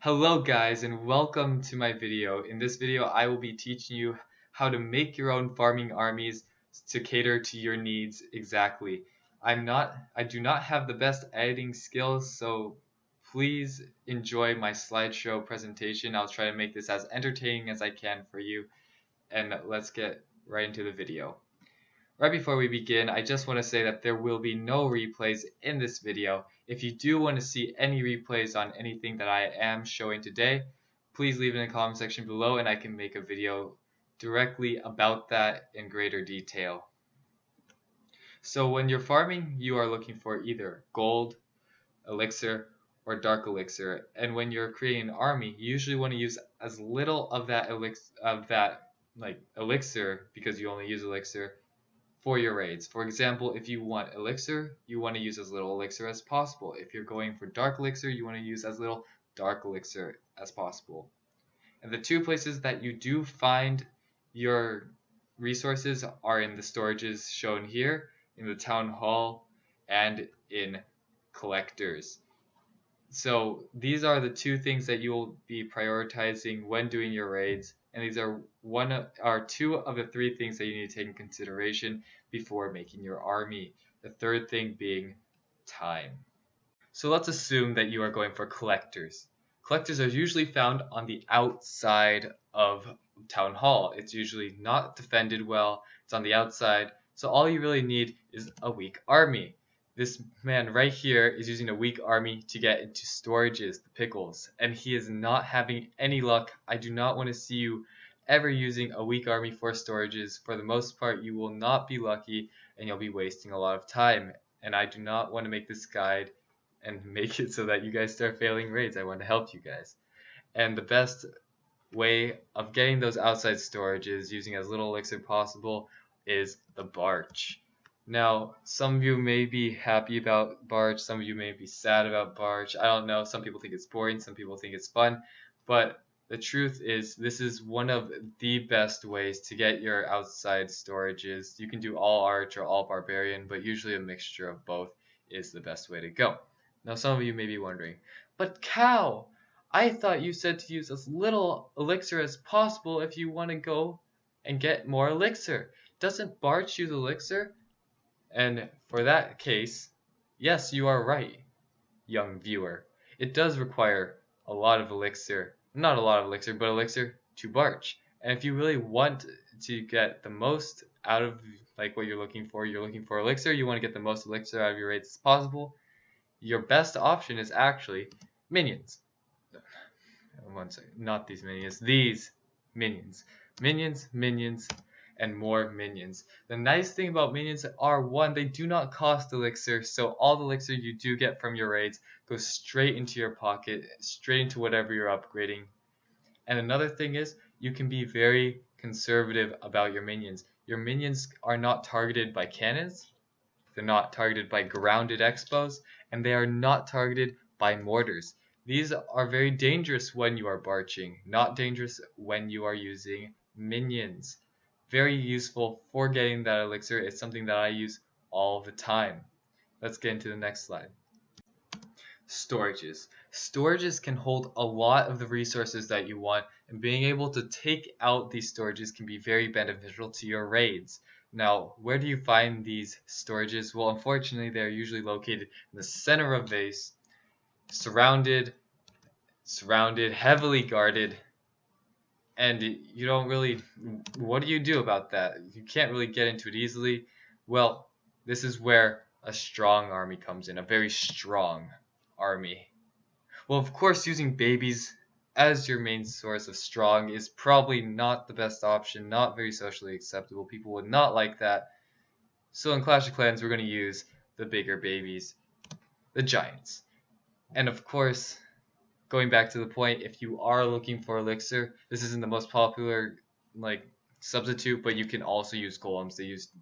Hello guys and welcome to my video. In this video I will be teaching you how to make your own farming armies to cater to your needs exactly. I do not have the best editing skills, so please enjoy my slideshow presentation. I'll try to make this as entertaining as I can for you, and let's get right into the video. Right before we begin, I just want to say that there will be no replays in this video. If you do want to see any replays on anything that I am showing today, please leave it in the comment section below and I can make a video directly about that in greater detail. So when you're farming, you are looking for either gold, elixir, or dark elixir. And when you're creating an army, you usually want to use as little of that elixir, because you only use elixir, for your raids. For example, if you want elixir, you want to use as little elixir as possible. If you're going for dark elixir, you want to use as little dark elixir as possible. And the two places that you do find your resources are in the storages shown here, in the town hall, and in collectors. So these are the two things that you will be prioritizing when doing your raids, and these are two of the three things that you need to take in consideration before making your army. The third thing being time. So let's assume that you are going for collectors. Collectors are usually found on the outside of town hall. It's usually not defended well, it's on the outside, so all you really need is a weak army. This man right here is using a weak army to get into storages, the pickles, and he is not having any luck. I do not want to see you ever using a weak army for storages. For the most part, you will not be lucky and you'll be wasting a lot of time. And I do not want to make this guide and make it so that you guys start failing raids. I want to help you guys. And the best way of getting those outside storages using as little elixir possible is the Barch. Now, some of you may be happy about Barch, some of you may be sad about Barch. I don't know, some people think it's boring, some people think it's fun, but the truth is this is one of the best ways to get your outside storages. You can do all arch or all barbarian, but usually a mixture of both is the best way to go. Now, some of you may be wondering, but Cow, I thought you said to use as little elixir as possible if you want to go and get more elixir. Doesn't Barch use elixir? And for that case, yes, you are right, young viewer. It does require a lot of elixir, not a lot of elixir, but elixir to Barch. And if you really want to get the most out of what you're looking for elixir, you want to get the most elixir out of your raids as possible, your best option is actually minions. One second, not these minions, these minions. Minions, and more minions. The nice thing about minions are, one, they do not cost elixir, so all the elixir you do get from your raids goes straight into your pocket, straight into whatever you're upgrading. And another thing is, you can be very conservative about your minions. Your minions are not targeted by cannons, they're not targeted by grounded expos, and they are not targeted by mortars. These are very dangerous when you are barching, not dangerous when you are using minions. Very useful for getting that elixir. It's something that I use all the time. Let's get into the next slide. Storages. Storages can hold a lot of the resources that you want, and being able to take out these storages can be very beneficial to your raids. Now, where do you find these storages? Well, unfortunately, they're usually located in the center of base, surrounded, heavily guarded, and you don't really, what do you do about that? You can't really get into it easily. Well, this is where a strong army comes in, a very strong army. Well, of course, using babies as your main source of strong is probably not the best option, not very socially acceptable. People would not like that. So in Clash of Clans, we're going to use the bigger babies, the giants. And of course, going back to the point, if you are looking for elixir, this isn't the most popular substitute, but you can also use golems.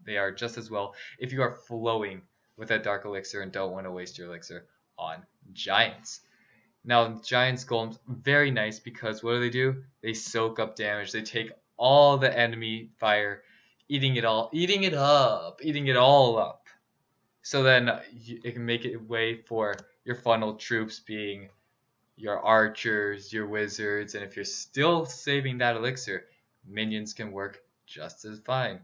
They are just as well if you are flowing with that dark elixir and don't want to waste your elixir on giants. Now, giants, golems, very nice, because what do? They soak up damage. They take all the enemy fire, eating it all up. So then it can make it way for your funnel troops being your archers, your wizards, and if you're still saving that elixir, minions can work just as fine.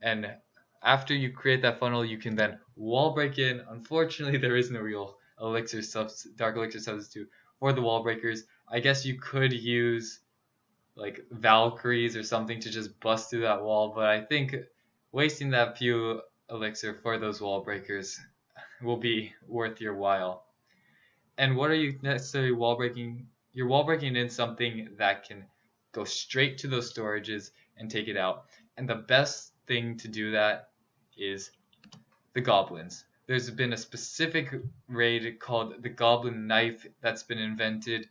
And after you create that funnel, you can then wall break in. Unfortunately, there is no real dark elixir substitute for the wall breakers. I guess you could use like Valkyries or something to just bust through that wall, but I think wasting that few elixir for those wall breakers will be worth your while. And what are you necessarily wall breaking? You're wall breaking in something that can go straight to those storages and take it out. And the best thing to do that is the goblins. There's been a specific raid called the Goblin Knife that's been invented.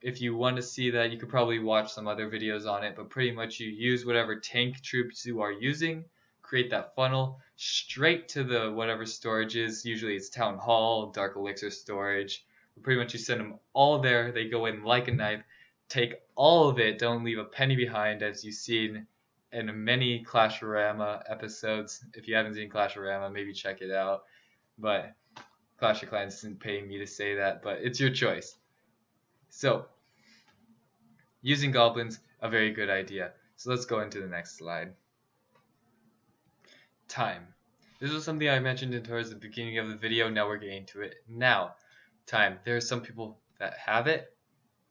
If you want to see that, you could probably watch some other videos on it, but pretty much you use whatever tank troops you are using, create that funnel straight to the whatever storage is. Usually it's Town Hall, Dark Elixir storage. But pretty much you send them all there. They go in like a knife, take all of it, don't leave a penny behind, as you've seen in many Clash-O-Rama episodes. If you haven't seen Clash-O-Rama, maybe check it out. But Clash of Clans isn't paying me to say that, but it's your choice. So, using goblins, a very good idea. So let's go into the next slide. Time. This was something I mentioned towards the beginning of the video, now we're getting to it now. Time. There are some people that have it,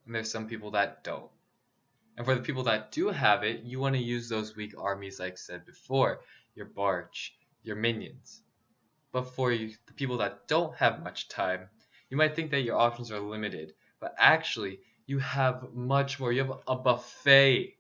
and there's some people that don't. And for the people that do have it, you want to use those weak armies like I said before. Your Barch, your minions. But for the people that don't have much time, you might think that your options are limited. But actually, you have much more. You have a buffet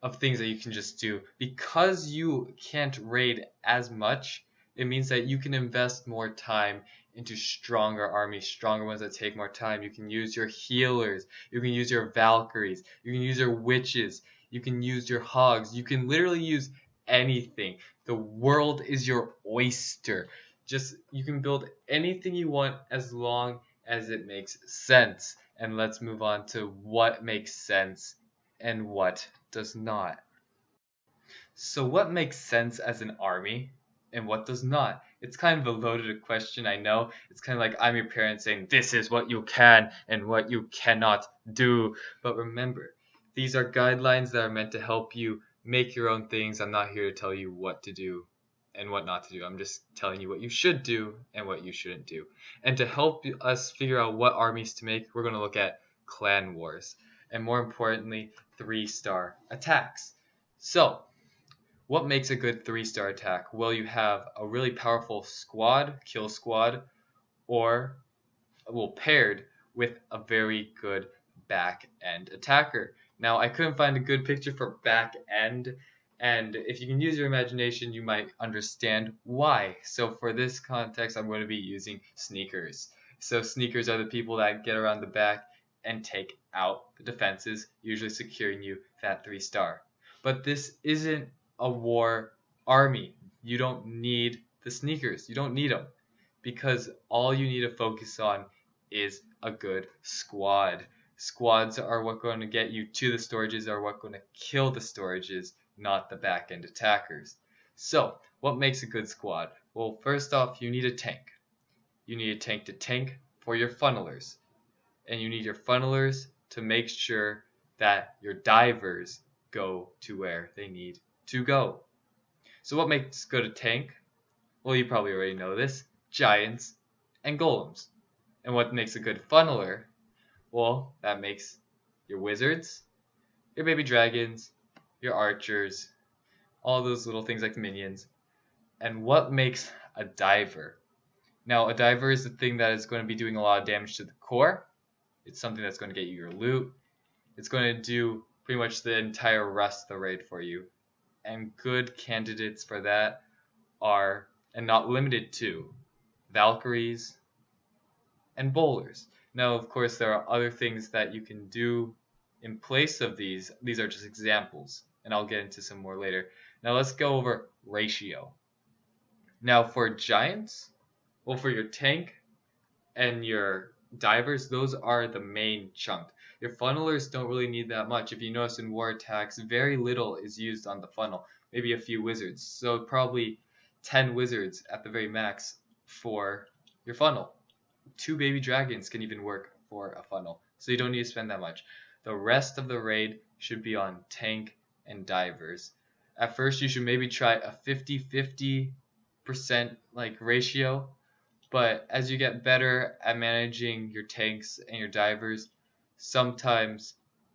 of things that you can just do. Because you can't raid as much, it means that you can invest more time into stronger armies, stronger ones that take more time. You can use your healers, you can use your Valkyries, you can use your witches, you can use your hogs, you can literally use anything. The world is your oyster. You can build anything you want as long as it makes sense. And let's move on to what makes sense and what does not. So what makes sense as an army and what does not? It's kind of a loaded question, I know. It's kind of like I'm your parent saying this is what you can and what you cannot do. But remember, these are guidelines that are meant to help you make your own things. I'm not here to tell you what to do and what not to do. I'm just telling you what you should do and what you shouldn't do. And to help us figure out what armies to make, we're going to look at clan wars. And more importantly, 3-star attacks. So, what makes a good 3-star attack? Well, you have a really powerful squad, kill squad, or paired with a very good back end attacker. Now, I couldn't find a good picture for back end, and if you can use your imagination, you might understand why. So for this context, I'm going to be using sneakers. So sneakers are the people that get around the back and take out the defenses, usually securing you that 3-star. But this isn't a war army. You don't need the sneakers. You don't need them, because all you need to focus on is a good squad. Squads are what going to get you to the storages, are what going to kill the storages, not the back end attackers. So what makes a good squad? Well, first off, you need a tank. You need a tank to tank for your funnelers, and you need your funnelers to make sure that your divers go to where they need to go. So what makes good a tank? Well, you probably already know this. Giants and golems. And what makes a good funneler? Well, that makes your wizards, your baby dragons, your archers, all those little things like minions. And what makes a diver? Now, a diver is the thing that is going to be doing a lot of damage to the core. It's something that's going to get you your loot. It's going to do pretty much the entire rest of the raid for you. And good candidates for that are, and not limited to, Valkyries and bowlers. Now, of course, there are other things that you can do in place of these. These are just examples, and I'll get into some more later. Now, let's go over ratio. Now, for giants, well, for your tank and your divers, those are the main chunk. Your funnelers don't really need that much. If you notice in war attacks, very little is used on the funnel. Maybe a few wizards. So probably 10 wizards at the very max for your funnel. 2 baby dragons can even work for a funnel, so you don't need to spend that much. The rest of the raid should be on tank and divers. At first you should maybe try a 50-50% like ratio, but as you get better at managing your tanks and your divers, sometimes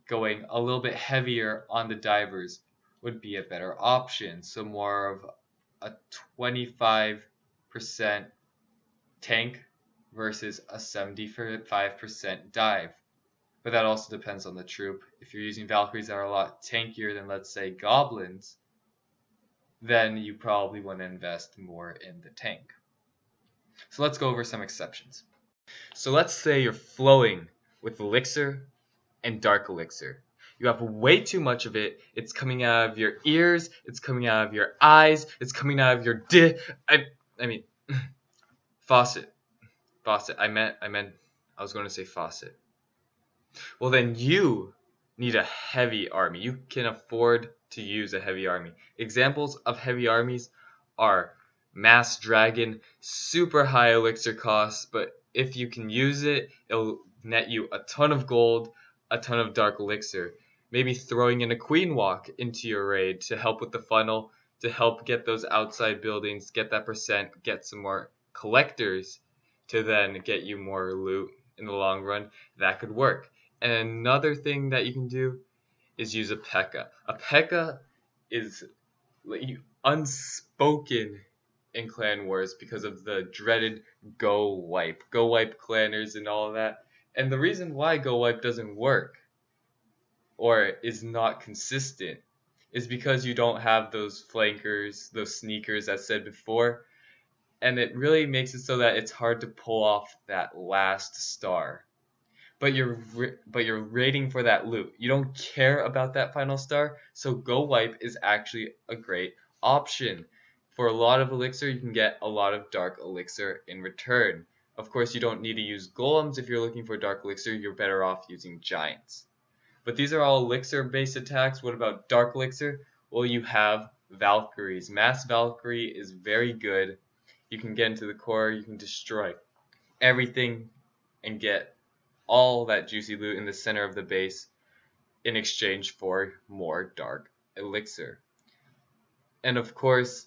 going a little bit heavier on the divers would be a better option. So more of a 25% tank versus a 75% dive. But that also depends on the troop. If you're using Valkyries that are a lot tankier than, let's say, Goblins, then you probably want to invest more in the tank. So let's go over some exceptions. So let's say you're flowing with Elixir and Dark Elixir. You have way too much of it. It's coming out of your ears. It's coming out of your eyes. It's coming out of your faucet. Faucet. I was going to say faucet. Well, then you need a heavy army. You can afford to use a heavy army. Examples of heavy armies are Mass Dragon, super high elixir costs, but if you can use it, it'll net you a ton of gold, a ton of dark elixir. Maybe throwing in a Queen Walk into your raid to help with the funnel, to help get those outside buildings, get that percent, get some more collectors to then get you more loot in the long run. That could work. And another thing that you can do is use a P.E.K.K.A. A P.E.K.K.A. is unspoken in Clan Wars because of the dreaded Go Wipe clanners and all of that. And the reason why Go Wipe doesn't work or is not consistent is because you don't have those flankers, those sneakers as said before, and it really makes it so that it's hard to pull off that last star. But you're raiding for that loot. You don't care about that final star, so Go Wipe is actually a great option. For a lot of elixir, you can get a lot of dark elixir in return. Of course, you don't need to use golems if you're looking for dark elixir. You're better off using giants. But these are all elixir-based attacks. What about dark elixir? Well, you have Valkyries. Mass Valkyrie is very good. You can get into the core. You can destroy everything and get all that juicy loot in the center of the base in exchange for more dark elixir. And of course,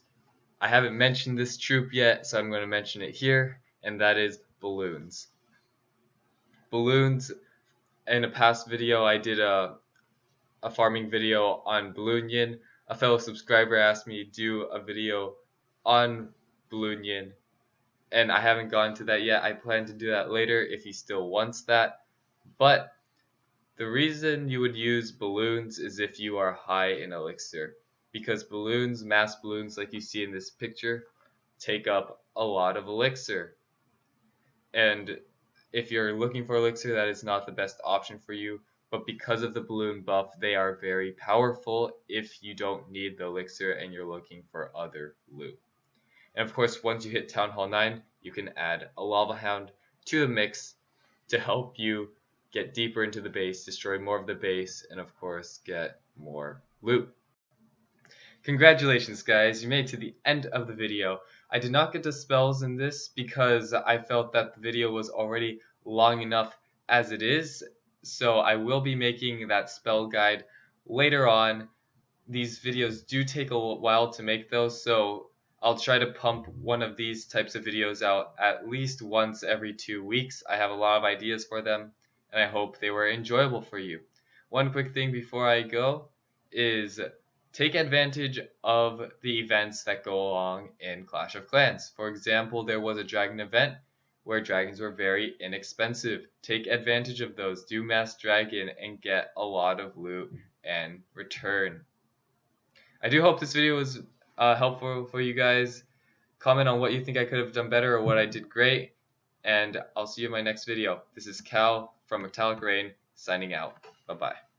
I haven't mentioned this troop yet, so I'm going to mention it here, and that is balloons. Balloons, in a past video I did a farming video on Balloonion. A fellow subscriber asked me to do a video on Balloonion, and I haven't gotten to that yet. I plan to do that later if he still wants that. But the reason you would use balloons is if you are high in elixir, because balloons, mass balloons like you see in this picture, take up a lot of elixir. And if you're looking for elixir, that is not the best option for you. But because of the balloon buff, they are very powerful if you don't need the elixir and you're looking for other loot. And of course, once you hit Town Hall 9, you can add a Lava Hound to the mix to help you get deeper into the base, destroy more of the base, and of course, get more loot. Congratulations guys, you made it to the end of the video. I did not get to spells in this because I felt that the video was already long enough as it is, so I will be making that spell guide later on. These videos do take a while to make though, so I'll try to pump one of these types of videos out at least once every 2 weeks. I have a lot of ideas for them, and I hope they were enjoyable for you. One quick thing before I go is take advantage of the events that go along in Clash of Clans. For example, there was a dragon event where dragons were very inexpensive. Take advantage of those. Do mass dragon and get a lot of loot and return. I do hope this video was helpful for you guys. Comment on what you think I could have done better or what I did great. And I'll see you in my next video. This is Cal from Metallic Rain signing out. Bye-bye.